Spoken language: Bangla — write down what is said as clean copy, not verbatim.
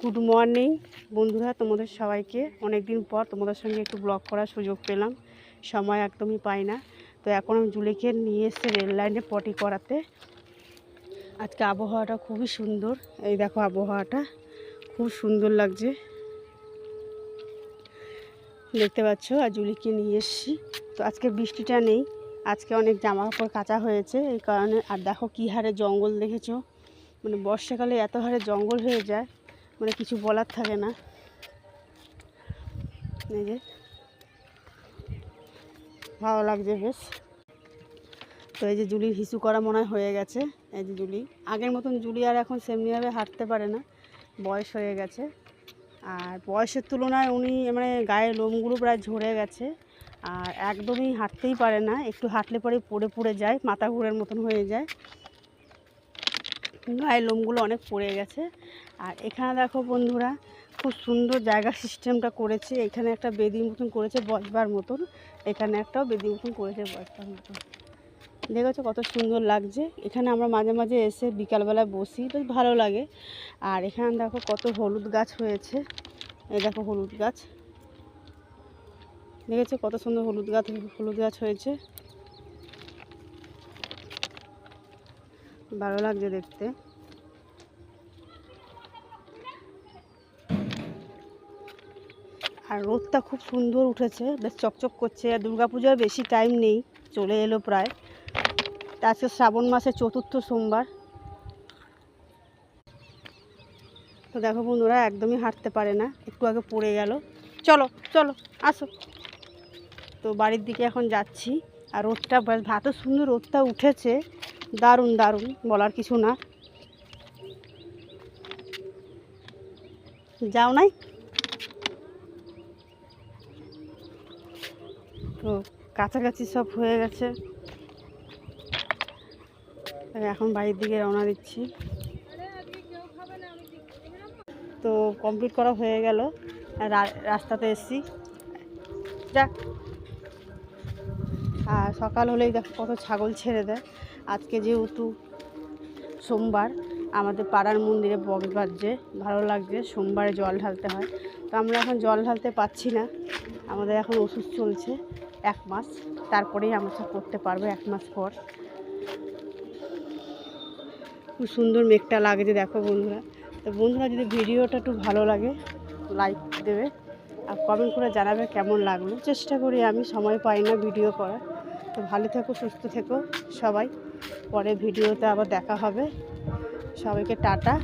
গুড মর্নিং বন্ধুরা, তোমাদের সবাইকে অনেক দিন পর তোমাদের সঙ্গে একটু ব্লগ করার সুযোগ পেলাম। সময় একদমই পাই না। তো এখন আমি জুলিকে নিয়ে এসেছি রেল লাইনে পটি করাতে। আজকে আবহাওয়াটা খুবই সুন্দর, এই দেখো আবহাওয়াটা খুব সুন্দর লাগছে দেখতে পাচ্ছ। আর জুলিকে নিয়ে এসেছি। তো আজকে বৃষ্টিটা নেই, আজকে অনেক জামা কাপড় কাচা হয়েছে এই কারণে। আর দেখো কী হারে জঙ্গল দেখেছো, মানে বর্ষাকালে এত হারে জঙ্গল হয়ে যায়, মানে কিছু বলার থাকে না। এই যে ভালো লাগছে বেশ। তো এই যে জুলির হিসু করা মনে হয়ে গেছে। এই যে জুলি, আগের মতন জুলি আর এখন সেমনিভাবে হাঁটতে পারে না, বয়স হয়ে গেছে। আর বয়সের তুলনায় উনি মানে গায়ের লোমগুলো প্রায় ঝরে গেছে, আর একদমই হাঁটতেই পারে না। একটু হাঁটলে পরে পড়ে পড়ে যায়, মাথা ঘুরের মতন হয়ে যায়, গায়ের লোমগুলো অনেক পড়ে গেছে। আর এখানে দেখো বন্ধুরা, খুব সুন্দর জায়গা সিস্টেমটা করেছে। এখানে একটা বেদির মতন করেছে বসবার মতন, এখানে একটাও বেদির মতন করেছে বসবার মতন। দেখেছো কত সুন্দর লাগছে। এখানে আমরা মাঝে মাঝে এসে বিকালবেলায় বসি, বেশ ভালো লাগে। আর এখানে দেখো কত হলুদ গাছ হয়েছে। এই দেখো হলুদ গাছ, দেখেছো কত সুন্দর হলুদ গাছ হয়েছে, ভালো লাগছে দেখতে। আর রোদটা খুব সুন্দর উঠেছে, বেশ চকচক করছে। আর দুর্গাপূজার বেশি টাইম নেই, চলে এলো প্রায়। আজকে শ্রাবণ মাসের 4র্থ সোমবার। তো দেখো বন্ধুরা, একদমই হাঁটতে পারে না, একটু আগে পড়ে গেল। চলো চলো আসো। তো বাড়ির দিকে এখন যাচ্ছি। আর রোদটা বেশ ভালো সুন্দর, রোদটা উঠেছে, দারুণ দারুণ, বলার কিছু না। যাও নাই? তো কাছাকাছি সব হয়ে গেছে, এখন বাড়ির দিকে রওনা দিচ্ছি। তো কমপ্লিট করা হয়ে গেল, রাস্তাতে এসছি যা। আর সকাল হলেই দেখো কত ছাগল ছেড়ে দেয়। আজকে যেহেতু সোমবার, আমাদের পাড়ার মন্দিরে বক্স বাজছে, ভালো লাগছে। সোমবারে জল ঢালতে হয়, তো আমরা এখন জল ঢালতে পারছি না। আমাদের এখন ওষুধ চলছে 1 মাস, তারপরেই আমরা সব করতে পারবো 1 মাস পর। খুব সুন্দর মেঘটা লাগছে দেখো বন্ধুরা। তো বন্ধুরা, যদি ভিডিওটা একটু ভালো লাগে লাইক দেবে, আর কমেন্ট করে জানাবে কেমন লাগলো। চেষ্টা করি, আমি সময় পাই না ভিডিও করার। তো ভালো থেকো, সুস্থ থেকো সবাই। পরে ভিডিওতে আবার দেখা হবে। সবাইকে টাটা।